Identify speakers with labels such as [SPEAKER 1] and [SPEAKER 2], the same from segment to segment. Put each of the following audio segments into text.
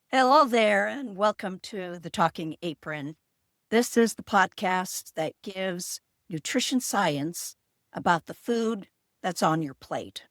[SPEAKER 1] Hello there, and welcome to the Talking Apron. This is the podcast that gives nutrition science about the food that's on your plate.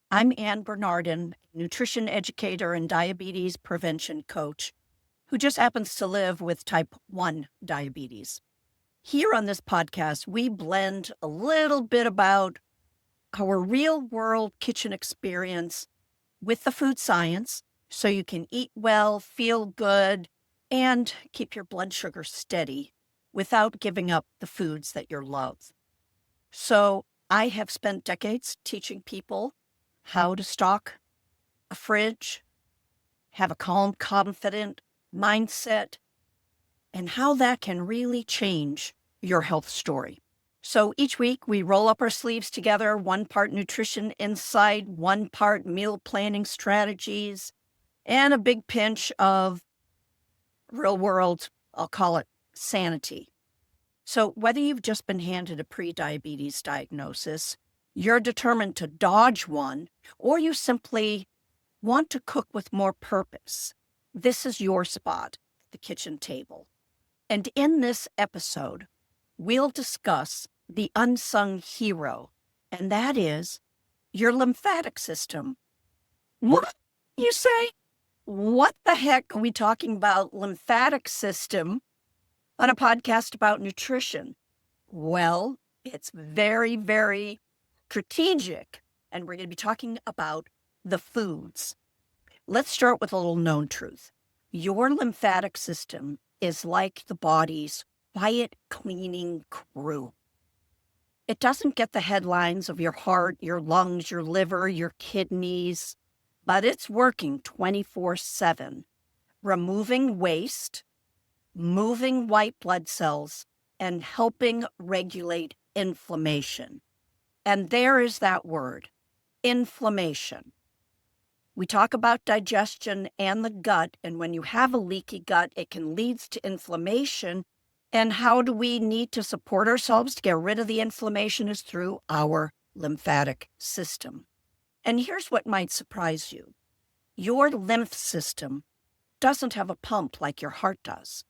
[SPEAKER 1] I'm Bernardin, nutrition educator and diabetes prevention coach who just happens to live with type 1 diabetes. Here on this podcast, we blend a little bit about our real world kitchen experience with the food science so you can eat well, feel good, and keep your blood sugar steady without giving up the foods that you love. So I have spent decades teaching people how to stock a fridge, have a calm, confident mindset, and how that can really change your health story. So each week we roll up our sleeves together, one part nutrition insight, one part meal planning strategies, and a big pinch of real world, I'll call it sanity. So whether you've just been handed a pre-diabetes diagnosis, you're determined to dodge one, or you simply want to cook with more purpose, this is your spot at the kitchen table. And in this episode, we'll discuss the unsung hero, and that is your lymphatic system. What, you say? What the heck are we talking about lymphatic system on a podcast about nutrition? Well, it's very, very strategic, and we're going to be talking about the foods. Let's start with a little known truth. Your lymphatic system is like the body's quiet cleaning crew. It doesn't get the headlines of your heart, your lungs, your liver, your kidneys, but it's working 24/7, removing waste, moving white blood cells, and helping regulate inflammation. And there is that word, inflammation. We talk about digestion and the gut, and when you have a leaky gut, it can lead to inflammation. And how do we need to support ourselves to get rid of the inflammation is through our lymphatic system. And here's what might surprise you. Your lymph system doesn't have a pump like your heart does.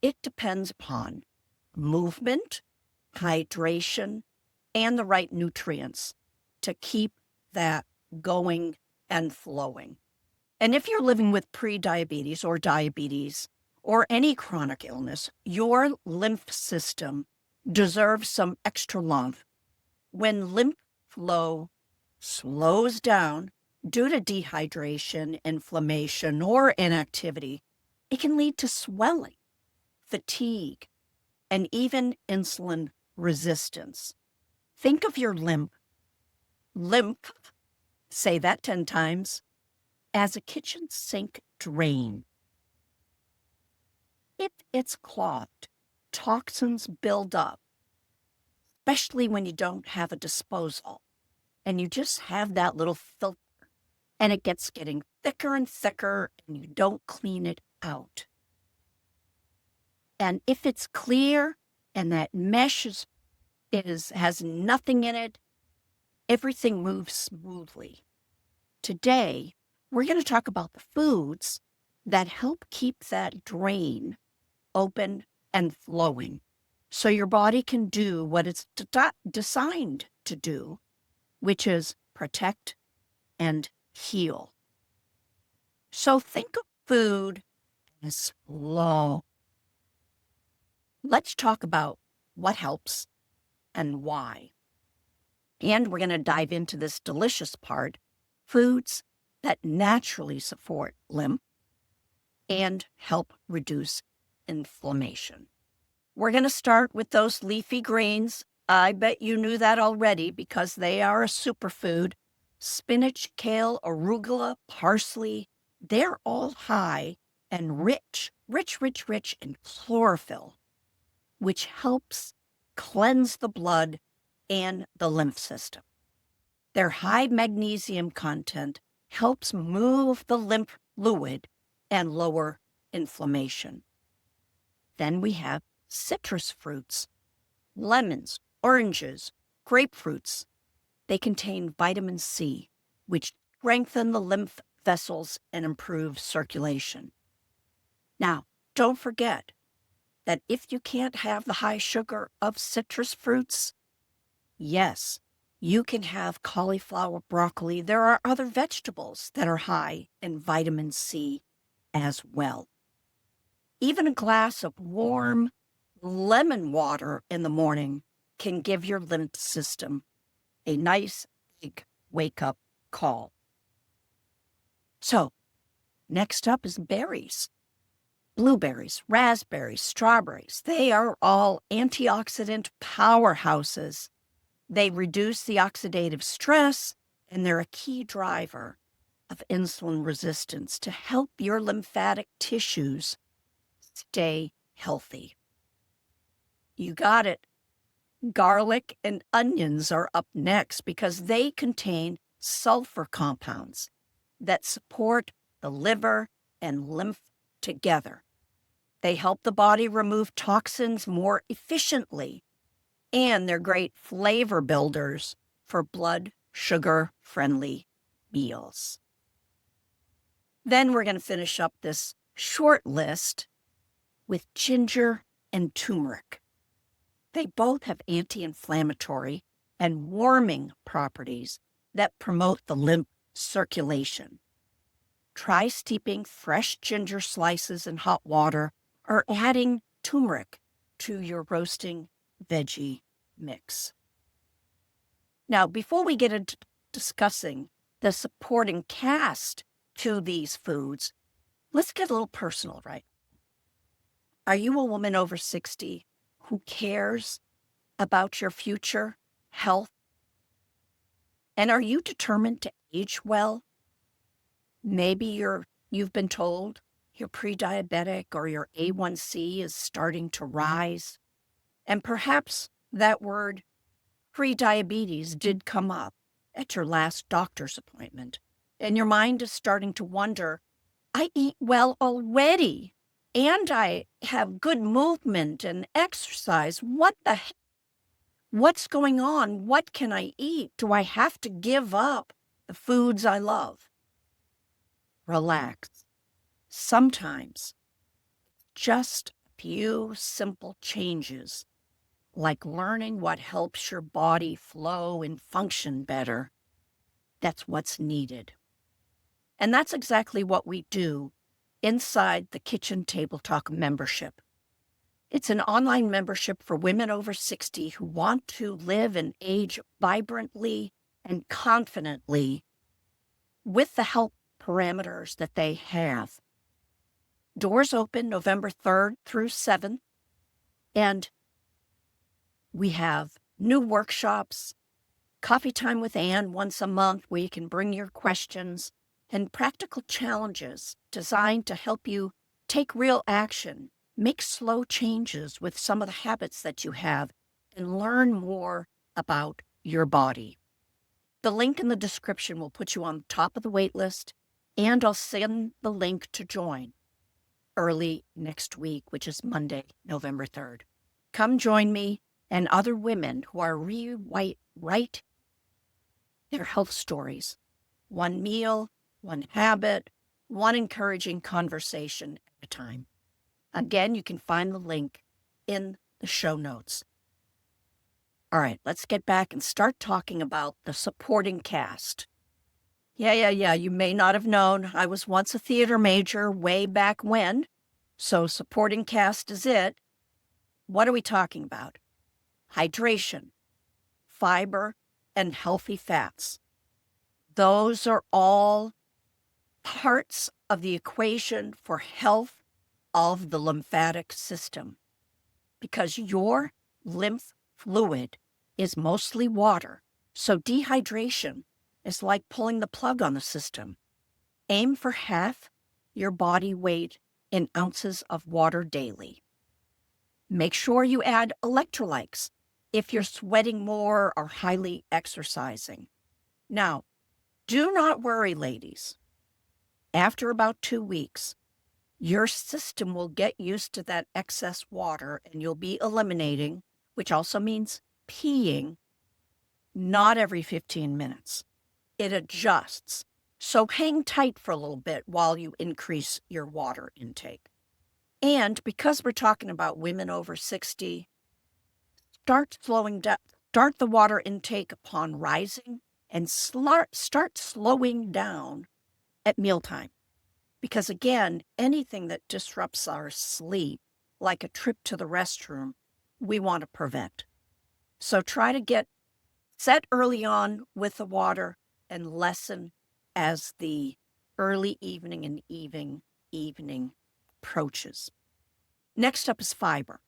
[SPEAKER 1] It depends upon movement, hydration, and the right nutrients to keep that going and flowing. And if you're living with pre-diabetes or diabetes or any chronic illness, your lymph system deserves some extra love. When lymph flow slows down due to dehydration, inflammation, or inactivity, it can lead to swelling, fatigue, and even insulin resistance. Think of your lymph, say that 10 times, as a kitchen sink drain. If it's clogged, toxins build up, especially when you don't have a disposal and you just have that little filter and it gets getting thicker and thicker and you don't clean it out. And if it's clear and that mesh has nothing in it, everything moves smoothly. Today, we're going to talk about the foods that help keep that drain open and flowing so your body can do what it's designed to do, which is protect and heal. So think of food as flow. Let's talk about what helps and why. And we're going to dive into this delicious part, foods that naturally support lymph and help reduce inflammation. We're going to start with those leafy greens. I bet you knew that already because they are a superfood. Spinach, kale, arugula, parsley, they're all high and rich in chlorophyll, which helps cleanse the blood and the lymph system. Their high magnesium content helps move the lymph fluid and lower inflammation. Then we have citrus fruits, lemons, oranges, grapefruits. They contain vitamin C, which strengthen the lymph vessels and improve circulation. Now, don't forget that if you can't have the high sugar of citrus fruits, yes, you can have cauliflower, broccoli. There are other vegetables that are high in vitamin C as well. Even a glass of warm lemon water in the morning can give your lymph system a nice big wake-up call. So, next up is berries. Blueberries, raspberries, strawberries. They are all antioxidant powerhouses. They reduce the oxidative stress, and they're a key driver of insulin resistance to help your lymphatic tissues stay healthy. You got it. Garlic and onions are up next because they contain sulfur compounds that support the liver and lymph together. They help the body remove toxins more efficiently, and they're great flavor builders for blood sugar-friendly meals. Then we're going to finish up this short list with ginger and turmeric. They both have anti-inflammatory and warming properties that promote the lymph circulation. Try steeping fresh ginger slices in hot water or adding turmeric to your roasting veggie mix. Now, before we get into discussing the supporting cast to these foods, let's get a little personal, right? Are you a woman over 60 who cares about your future health? And are you determined to age well? Maybe you've been told you're pre-diabetic or your A1C is starting to rise. And perhaps that word pre-diabetes did come up at your last doctor's appointment. And your mind is starting to wonder, I eat well already, and I have good movement and exercise. What the heck? What's going on? What can I eat? Do I have to give up the foods I love? Relax. Sometimes just a few simple changes, like learning what helps your body flow and function better, that's what's needed. And that's exactly what we do inside the Kitchen Table Talk membership. It's an online membership for women over 60 who want to live and age vibrantly and confidently with the health parameters that they have. Doors open November 3rd through 7th, and we have new workshops, coffee time with Ann once a month where you can bring your questions, and practical challenges designed to help you take real action, make slow changes with some of the habits that you have, and learn more about your body. The link in the description will put you on the top of the wait list, and I'll send the link to join early next week, which is Monday, November 3rd. Come join me and other women who are rewrite their health stories. One meal, one habit, one encouraging conversation at a time. Again, you can find the link in the show notes. All right, let's get back and start talking about the supporting cast. Yeah, you may not have known I was once a theater major way back when, so supporting cast is it. What are we talking about? Hydration, fiber, and healthy fats. Those are all parts of the equation for health of the lymphatic system, because your lymph fluid is mostly water, so dehydration is like pulling the plug on the system. Aim for half your body weight in ounces of water daily. Make sure you add electrolytes if you're sweating more or highly exercising. Now, do not worry, ladies. After about 2 weeks, your system will get used to that excess water and you'll be eliminating, which also means peeing, not every 15 minutes. It adjusts. So hang tight for a little bit while you increase your water intake. And because we're talking about women over 60, start slowing down, start the water intake upon rising and start slowing down at mealtime. Because again, anything that disrupts our sleep, like a trip to the restroom, we want to prevent. So try to get set early on with the water and lessen as the early evening and evening approaches. Next up is fiber,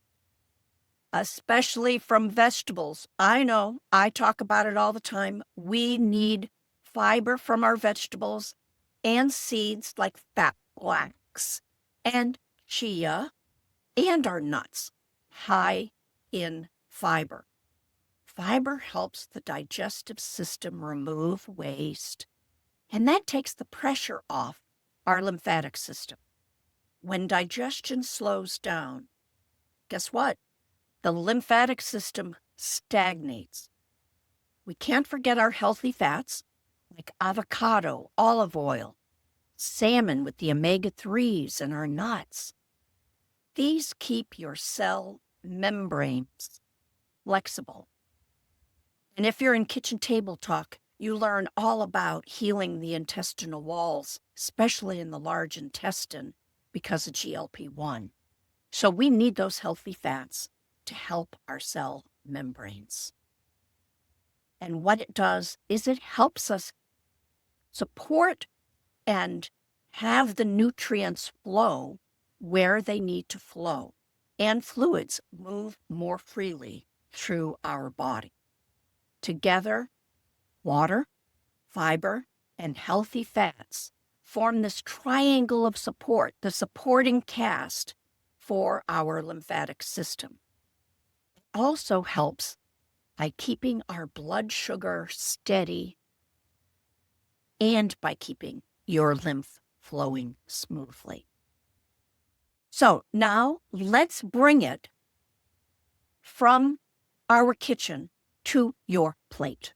[SPEAKER 1] especially from vegetables. I know, I talk about it all the time. We need fiber from our vegetables and seeds like fat flax and chia and our nuts, high in fiber. Fiber helps the digestive system remove waste, and that takes the pressure off our lymphatic system. When digestion slows down, guess what? The lymphatic system stagnates. We can't forget our healthy fats like avocado, olive oil, salmon with the omega-3s, and our nuts. These keep your cell membranes flexible. And if you're in kitchen table talk, you learn all about healing the intestinal walls, especially in the large intestine, because of GLP-1. So we need those healthy fats to help our cell membranes. And what it does is it helps us support and have the nutrients flow where they need to flow, and fluids move more freely through our body. Together, water, fiber, and healthy fats form this triangle of support, the supporting cast for our lymphatic system. It also helps by keeping our blood sugar steady and by keeping your lymph flowing smoothly. So now let's bring it from our kitchen to your plate.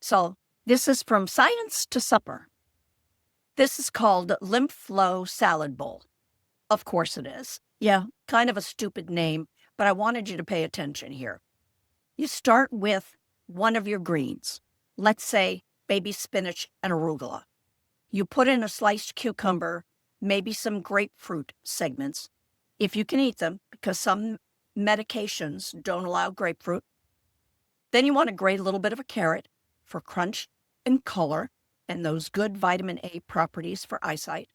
[SPEAKER 1] So this is from science to supper. This is called Lymph Flow Salad Bowl. Of course it is. Yeah, kind of a stupid name, but I wanted you to pay attention here. You start with one of your greens, let's say baby spinach and arugula. You put in a sliced cucumber, maybe some grapefruit segments, if you can eat them, because some medications don't allow grapefruit. Then you want to grate a little bit of a carrot for crunch and color and those good vitamin A properties for eyesight.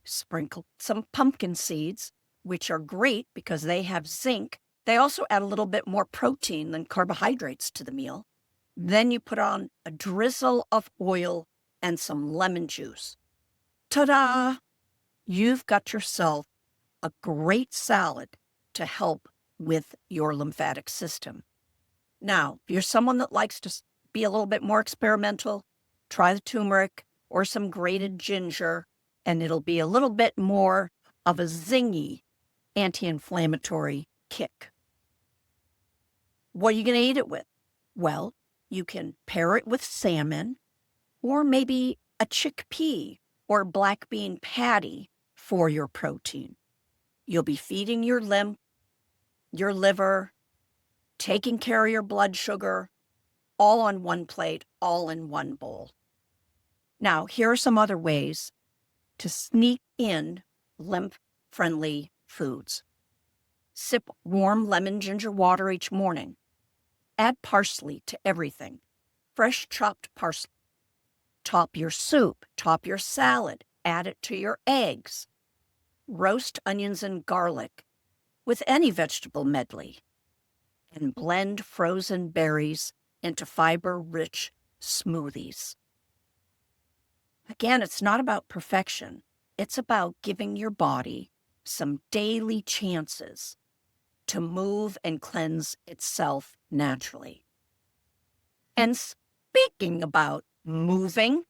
[SPEAKER 1] Sprinkle some pumpkin seeds, which are great because they have zinc. They also add a little bit more protein than carbohydrates to the meal. Then you put on a drizzle of oil and some lemon juice. Ta-da! You've got yourself a great salad to help with your lymphatic system. Now, if you're someone that likes to be a little bit more experimental, try the turmeric or some grated ginger, and it'll be a little bit more of a zingy anti-inflammatory kick. What are you going to eat it with? Well, you can pair it with salmon or maybe a chickpea or black bean patty for your protein. You'll be feeding your lymph, your liver, taking care of your blood sugar, all on one plate, all in one bowl. Now, here are some other ways to sneak in lymph-friendly foods. Sip warm lemon ginger water each morning. Add parsley to everything. Fresh chopped parsley. Top your soup, top your salad, add it to your eggs. Roast onions and garlic with any vegetable medley. And blend frozen berries into fiber-rich smoothies. Again, it's not about perfection. It's about giving your body some daily chances to move and cleanse itself naturally. And speaking about moving,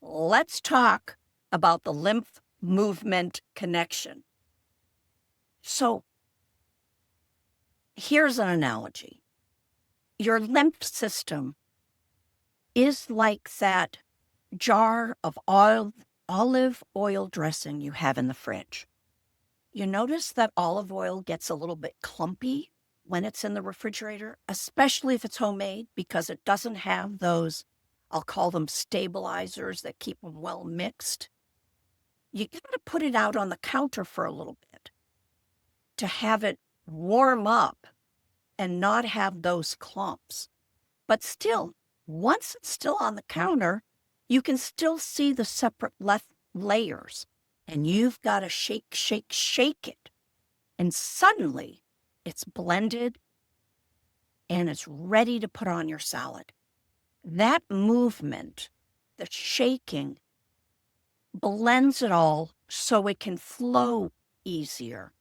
[SPEAKER 1] let's talk about the lymph movement connection. So here's an analogy. Your lymph system is like that jar of olive oil dressing you have in the fridge. You notice that olive oil gets a little bit clumpy when it's in the refrigerator, especially if it's homemade, because it doesn't have those, I'll call them stabilizers that keep them well mixed. You got to put it out on the counter for a little bit to have it warm up and not have those clumps. But still, once it's still on the counter, you can still see the separate layers. And you've got to shake, shake, shake it. And suddenly it's blended and it's ready to put on your salad. That movement, the shaking, blends it all so it can flow easier.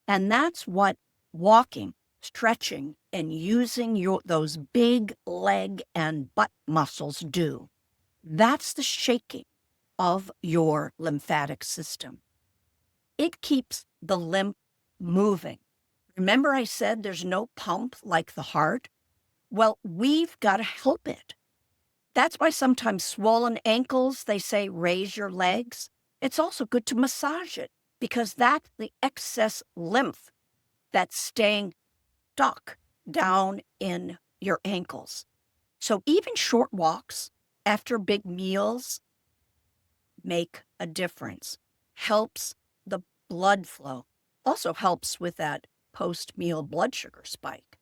[SPEAKER 1] And that's what walking, stretching, and using those big leg and butt muscles do. That's the shaking of your lymphatic system. It keeps the lymph moving. Remember I said there's no pump like the heart? Well, we've got to help it. That's why sometimes swollen ankles, they say raise your legs. It's also good to massage it because that's the excess lymph that's staying stuck down in your ankles. So even short walks after big meals make a difference. Helps the blood flow. Also helps with that post-meal blood sugar spike.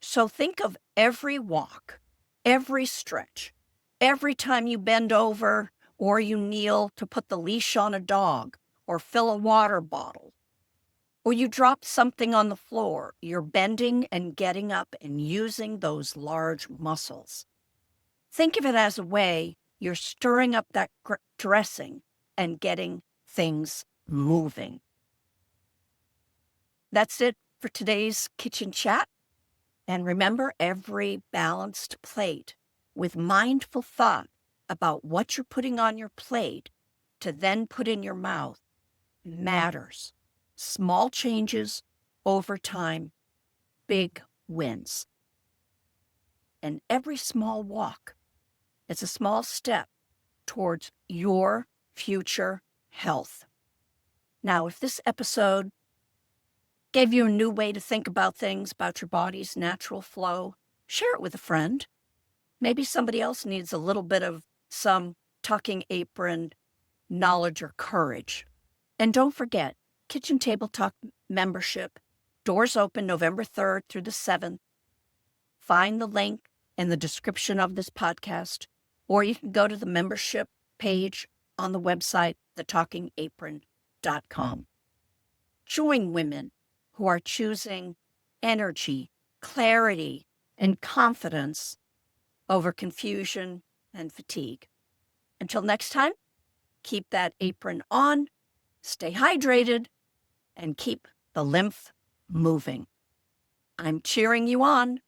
[SPEAKER 1] So think of every walk, every stretch, every time you bend over or you kneel to put the leash on a dog or fill a water bottle, or you drop something on the floor, you're bending and getting up and using those large muscles. Think of it as a way you're stirring up that dressing and getting things moving. That's it for today's kitchen chat. And remember, every balanced plate with mindful thought about what you're putting on your plate to then put in your mouth matters. Small changes over time, big wins. And every small walk, it's a small step towards your future health. Now, if this episode gave you a new way to think about things, about your body's natural flow, share it with a friend. Maybe somebody else needs a little bit of some Talking Apron knowledge or courage. And don't forget, Kitchen Table Talk membership, doors open November 3rd through the 7th. Find the link in the description of this podcast, or you can go to the membership page on the website, thetalkingapron.com. Join women who are choosing energy, clarity, and confidence over confusion and fatigue. Until next time, keep that apron on, stay hydrated, and keep the lymph moving. I'm cheering you on.